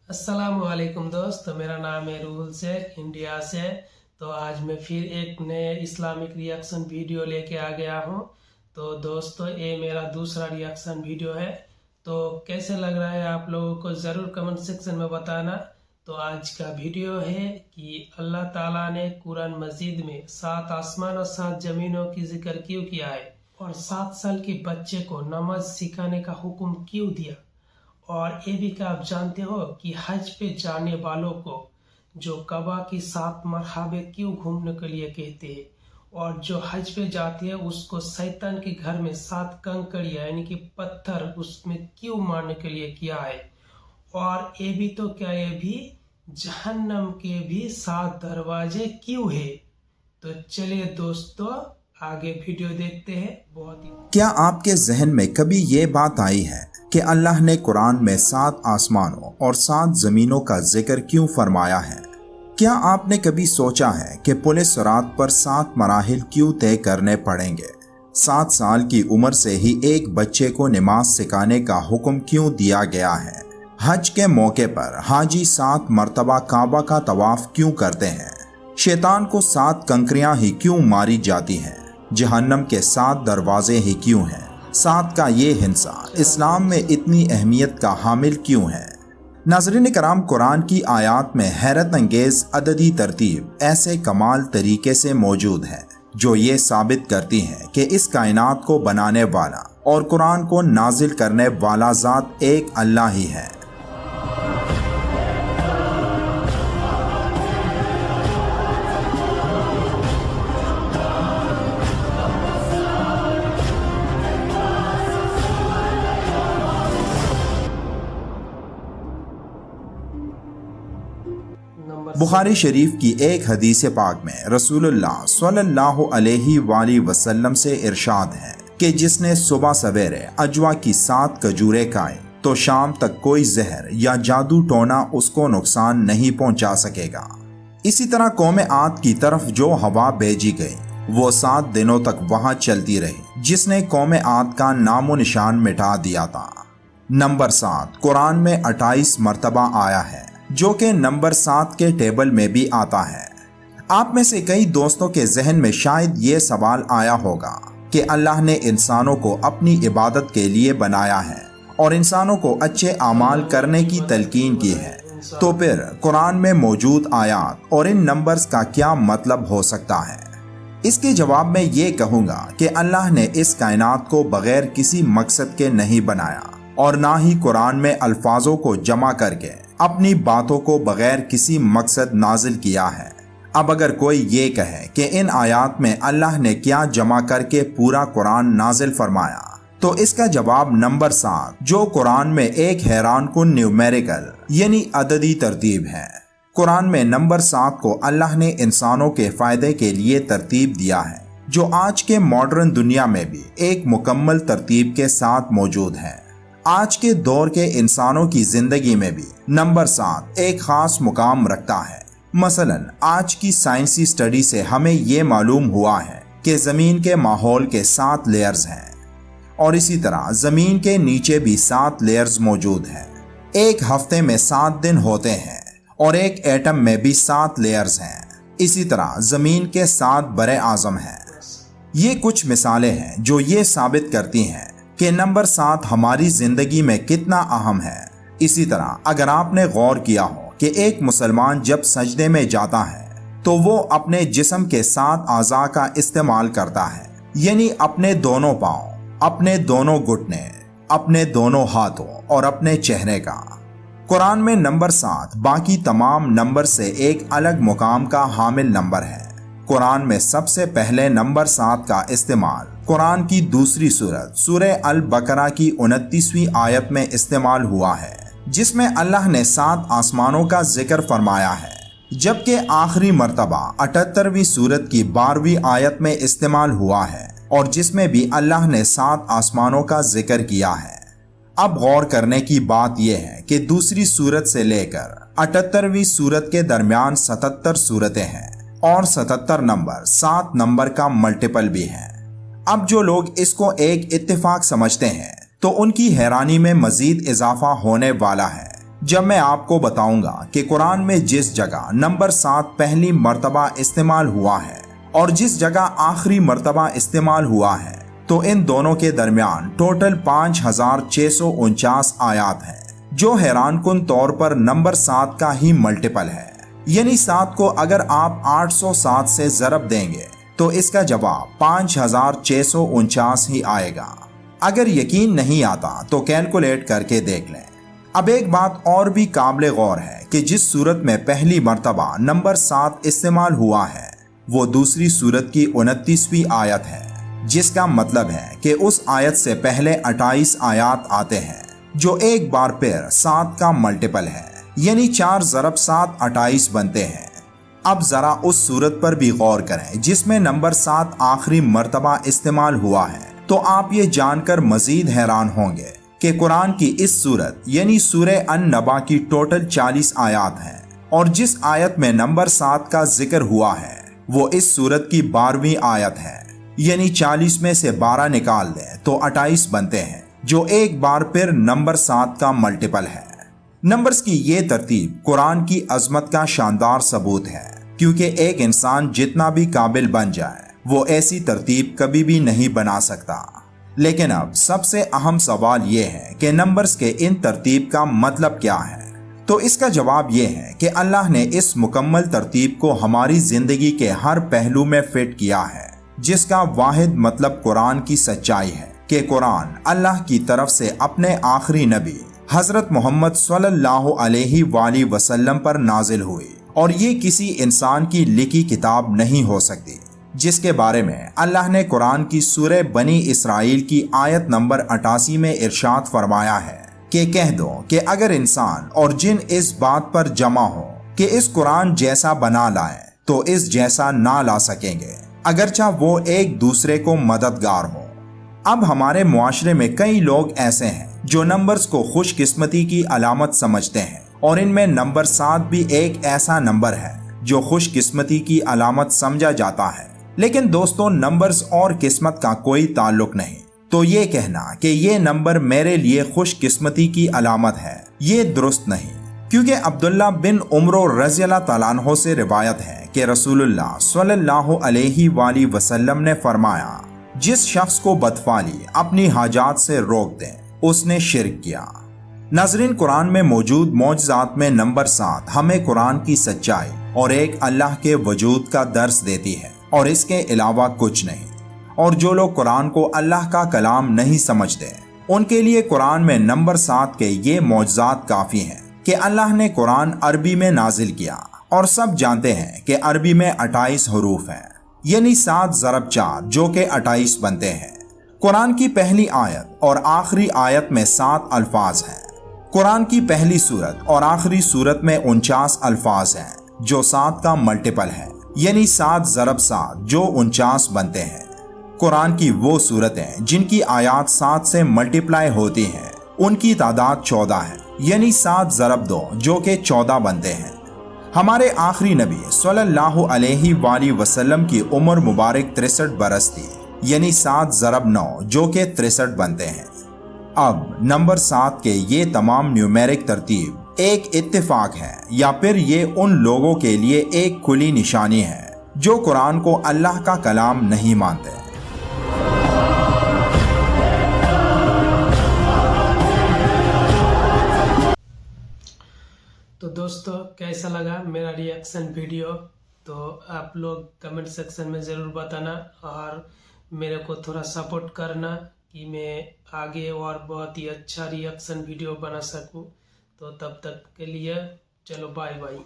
अस्सलाम वालेकुम दोस्त, मेरा नाम है रूहुल शेख, इंडिया से। तो आज मैं फिर एक नए इस्लामिक रिएक्शन वीडियो लेके आ गया हूँ। तो दोस्तों, ये मेरा दूसरा रिएक्शन वीडियो है। तो कैसे लग रहा है आप लोगों को ज़रूर कमेंट सेक्शन में बताना। तो आज का वीडियो है कि अल्लाह ताला ने कुरान मजीद में 7 आसमान और 7 ज़मीनों की जिक्र क्यों किया है, और 7 साल के बच्चे को नमाज सिखाने का हुक्म क्यों दिया। और ये भी क्या आप जानते हो कि हज पे जाने वालों को जो कबा की 7 मरहबे क्यों घूमने के लिए कहते हैं, और जो हज पे जाते हैं उसको शैतान के घर में 7 कंकड़ियाँ यानी कि पत्थर उसमें क्यों मारने के लिए किया है। और ये भी तो क्या, ये भी जहन्नम के भी 7 दरवाजे क्यों है। तो चलिए दोस्तों, आगे वीडियो देखते हैं। क्या आपके जहन में कभी ये बात आई है कि अल्लाह ने कुरान में 7 आसमानों और 7 जमीनों का जिक्र क्यों फरमाया है? क्या आपने कभी सोचा है कि पुलिस सिरात पर 7 मराहिल क्यों तय करने पड़ेंगे? 7 साल की उम्र से ही एक बच्चे को नमाज सिखाने का हुक्म क्यों दिया गया है? हज के मौके पर हाजी 7 मरतबा काबा का तवाफ क्यों करते हैं? शैतान को 7 कंकरियां ही क्यों मारी जाती हैं? जहन्नम के 7 दरवाजे ही क्यों हैं? 7 का ये हिस्सा इस्लाम में इतनी अहमियत का हामिल क्यों है? नाज़रीन कराम, कुरान की आयात में हैरत अंगेज अददी तरतीब ऐसे कमाल तरीके से मौजूद है जो ये साबित करती है कि इस कायनात को बनाने वाला और कुरान को नाजिल करने वाला ज़ात एक अल्लाह ही है। बुखारी शरीफ की एक हदीस पाक में रसूलुल्लाह सल्लल्लाहु अलैहि वसल्लम से इरशाद है कि जिसने सुबह सवेरे अजवा की 7 खजूरें खाएं तो शाम तक कोई जहर या जादू टोना उसको नुकसान नहीं पहुंचा सकेगा। इसी तरह कौम आद की तरफ जो हवा भेजी गई वो 7 दिनों तक वहां चलती रही, जिसने कौम आद का नामो निशान मिटा दिया था। नंबर 7 कुरान में 28 मरतबा आया है, जो कि नंबर 7 के टेबल में भी आता है। आप में से कई दोस्तों के जहन में शायद ये सवाल आया होगा कि अल्लाह ने इंसानों को अपनी इबादत के लिए बनाया है और इंसानों को अच्छे आमाल करने की तलकीन की है, तो फिर कुरान में मौजूद आयात और इन नंबर्स का क्या मतलब हो सकता है? इसके जवाब में ये कहूँगा कि अल्लाह ने इस कायनात को बगैर किसी मकसद के नहीं बनाया और ना ही कुरान में अल्फाजों को जमा करके अपनी बातों को बगैर किसी मकसद नाजिल किया है। अब अगर कोई ये कहे कि इन आयात में अल्लाह ने क्या जमा करके पूरा कुरान नाजिल फरमाया, तो इसका जवाब नंबर 7 जो कुरान में एक हैरान कुन न्यूमेरिकल यानी अददी तरतीब है। कुरान में नंबर 7 को अल्लाह ने इंसानों के फायदे के लिए तरतीब दिया है, जो आज के मॉडर्न दुनिया में भी एक मुकम्मल तरतीब के साथ मौजूद है। आज के दौर के इंसानों की जिंदगी में भी नंबर 7 एक खास मुकाम रखता है। मसलन आज की साइंसी स्टडी से हमें ये मालूम हुआ है कि जमीन के माहौल के 7 लेयर्स हैं और इसी तरह जमीन के नीचे भी 7 लेयर्स मौजूद हैं। एक हफ्ते में 7 दिन होते हैं और एक एटम में भी 7 लेयर्स हैं। इसी तरह जमीन के 7 बड़े आजम हैं। ये कुछ मिसालें हैं जो ये साबित करती हैं कि नंबर 7 हमारी जिंदगी में कितना अहम है। इसी तरह अगर आपने गौर किया हो कि एक मुसलमान जब सजदे में जाता है तो वो अपने जिस्म के 7 आज़ा का इस्तेमाल करता है, यानी अपने दोनों पाँव, अपने दोनों घुटने, अपने दोनों हाथों और अपने चेहरे का। कुरान में नंबर 7 बाकी तमाम नंबर से एक अलग मुकाम का हामिल नंबर है। कुरान में सबसे पहले नंबर 7 का इस्तेमाल कुरान की दूसरी सूरत सूरह अल बकरा की 29वीं आयत में इस्तेमाल हुआ है, जिसमें अल्लाह ने 7 आसमानों का जिक्र फरमाया है, जबकि आखिरी मर्तबा 78वीं सूरत की 12वीं आयत में इस्तेमाल हुआ है और जिसमें भी अल्लाह ने 7 आसमानों का जिक्र किया है। अब गौर करने की बात यह है कि दूसरी सूरत से लेकर 78वीं सूरत के दरमियान 77 सूरतें हैं और 77 नंबर 7 नंबर का मल्टीपल भी है। अब जो लोग इसको एक इत्तेफाक समझते हैं तो उनकी हैरानी में मजीद इजाफा होने वाला है, جب میں آپ کو بتاؤں گا کہ قرآن میں جس جگہ نمبر 7 پہلی مرتبہ استعمال ہوا ہے اور جس جگہ آخری مرتبہ استعمال ہوا ہے تو ان دونوں کے درمیان ٹوٹل 5649 آیات ہیں، جو حیران کن طور پر نمبر 7 کا ہی ملٹیپل ہے۔ یعنی 7 کو اگر آپ 807 سے ضرب دیں گے تو اس کا جواب 5649 ہی آئے گا۔ اگر یقین نہیں آتا تو کیلکولیٹ کر کے دیکھ لیں۔ اب ایک بات اور بھی قابل غور ہے کہ جس صورت میں پہلی مرتبہ نمبر 7 استعمال ہوا ہے وہ دوسری صورت کی 29ویں آیت ہے، جس کا مطلب ہے کہ اس آیت سے پہلے 28 آیات آتے ہیں جو ایک بار پھر 7 کا ملٹیپل ہے، یعنی 4 ضرب 7 28 بنتے ہیں۔ اب ذرا اس صورت پر بھی غور کریں جس میں نمبر 7 آخری مرتبہ استعمال ہوا ہے، تو آپ یہ جان کر مزید حیران ہوں گے کہ قرآن کی اس صورت یعنی سورہ النبا کی ٹوٹل 40 آیات ہیں، اور جس آیت میں نمبر 7 کا ذکر ہوا ہے وہ اس صورت کی 12ویں آیت ہے، یعنی 40 میں سے 12 نکال دیں تو 28 بنتے ہیں، جو ایک بار پھر نمبر 7 کا ملٹیپل ہے۔ نمبرز کی یہ ترتیب قرآن کی عظمت کا شاندار ثبوت ہے، کیونکہ ایک انسان جتنا بھی قابل بن جائے وہ ایسی ترتیب کبھی بھی نہیں بنا سکتا۔ لیکن اب سب سے اہم سوال یہ ہے کہ نمبرز کے ان ترتیب کا مطلب کیا ہے؟ تو اس کا جواب یہ ہے کہ اللہ نے اس مکمل ترتیب کو ہماری زندگی کے ہر پہلو میں فٹ کیا ہے، جس کا واحد مطلب قرآن کی سچائی ہے کہ قرآن اللہ کی طرف سے اپنے آخری نبی حضرت محمد صلی اللہ علیہ وآلہ وسلم پر نازل ہوئی، اور یہ کسی انسان کی لکھی کتاب نہیں ہو سکتی، جس کے بارے میں اللہ نے قرآن کی سورہ بنی اسرائیل کی آیت نمبر 88 میں ارشاد فرمایا ہے کہ کہہ دو کہ اگر انسان اور جن اس بات پر جمع ہو کہ اس قرآن جیسا بنا لائیں تو اس جیسا نہ لا سکیں گے، اگرچہ وہ ایک دوسرے کو مددگار ہو۔ اب ہمارے معاشرے میں کئی لوگ ایسے ہیں جو نمبرز کو خوش قسمتی کی علامت سمجھتے ہیں، اور ان میں نمبر 7 بھی ایک ایسا نمبر ہے جو خوش قسمتی کی علامت سمجھا جاتا ہے۔ لیکن دوستو، نمبرز اور قسمت کا کوئی تعلق نہیں، تو یہ کہنا کہ یہ نمبر میرے لیے خوش قسمتی کی علامت ہے، یہ درست نہیں، کیونکہ عبداللہ بن عمر رضی اللہ تعالیٰ عنہ سے روایت ہے کہ رسول اللہ صلی اللہ علیہ وآلہ وسلم نے فرمایا، جس شخص کو بدفعلی اپنی حاجات سے روک دیں اس نے شرک کیا۔ ناظرین، قرآن میں موجود معجزات میں نمبر 7 ہمیں قرآن کی سچائی اور ایک اللہ کے وجود کا درس دیتی ہے، اور اس کے علاوہ کچھ نہیں۔ اور جو لوگ قرآن کو اللہ کا کلام نہیں سمجھتے، ان کے لیے قرآن میں نمبر 7 کے یہ معجزات کافی ہیں کہ اللہ نے قرآن عربی میں نازل کیا، اور سب جانتے ہیں کہ عربی میں 28 حروف ہیں، یعنی 7 ضرب 4 جو کہ 28 بنتے ہیں۔ قرآن کی پہلی آیت اور آخری آیت میں 7 الفاظ ہیں۔ قرآن کی پہلی سورت اور آخری سورت میں 49 الفاظ ہیں، جو 7 کا ملٹیپل ہے، یعنی 7 ضرب 7 جو 49 بنتے ہیں۔ قرآن کی وہ سورتیں جن کی آیات 7 سے ملٹیپلائی ہوتی ہیں، ان کی تعداد 14 ہے، یعنی 7 ضرب 2 جو کہ 14 بنتے ہیں۔ ہمارے آخری نبی صلی اللہ علیہ وآلہ وسلم کی عمر مبارک 63 برس تھی، یعنی 7 ضرب 9 جو کہ 63 بنتے ہیں۔ اب نمبر 7 کے یہ تمام نیومیرک ترتیب ایک اتفاق ہے یا پھر یہ ان لوگوں کے لیے ایک کھلی نشانی ہے جو قرآن کو اللہ کا کلام نہیں مانتے۔ تو دوستو، کیسا لگا میرا ریئیکشن ویڈیو؟ تو آپ لوگ کمنٹ سیکشن میں ضرور بتانا، اور میرے کو تھوڑا سپورٹ کرنا کہ میں آگے اور بہت ہی اچھا ریئیکشن ویڈیو بنا سکوں۔ تو تب تک کے لیے چلو بائے بائے۔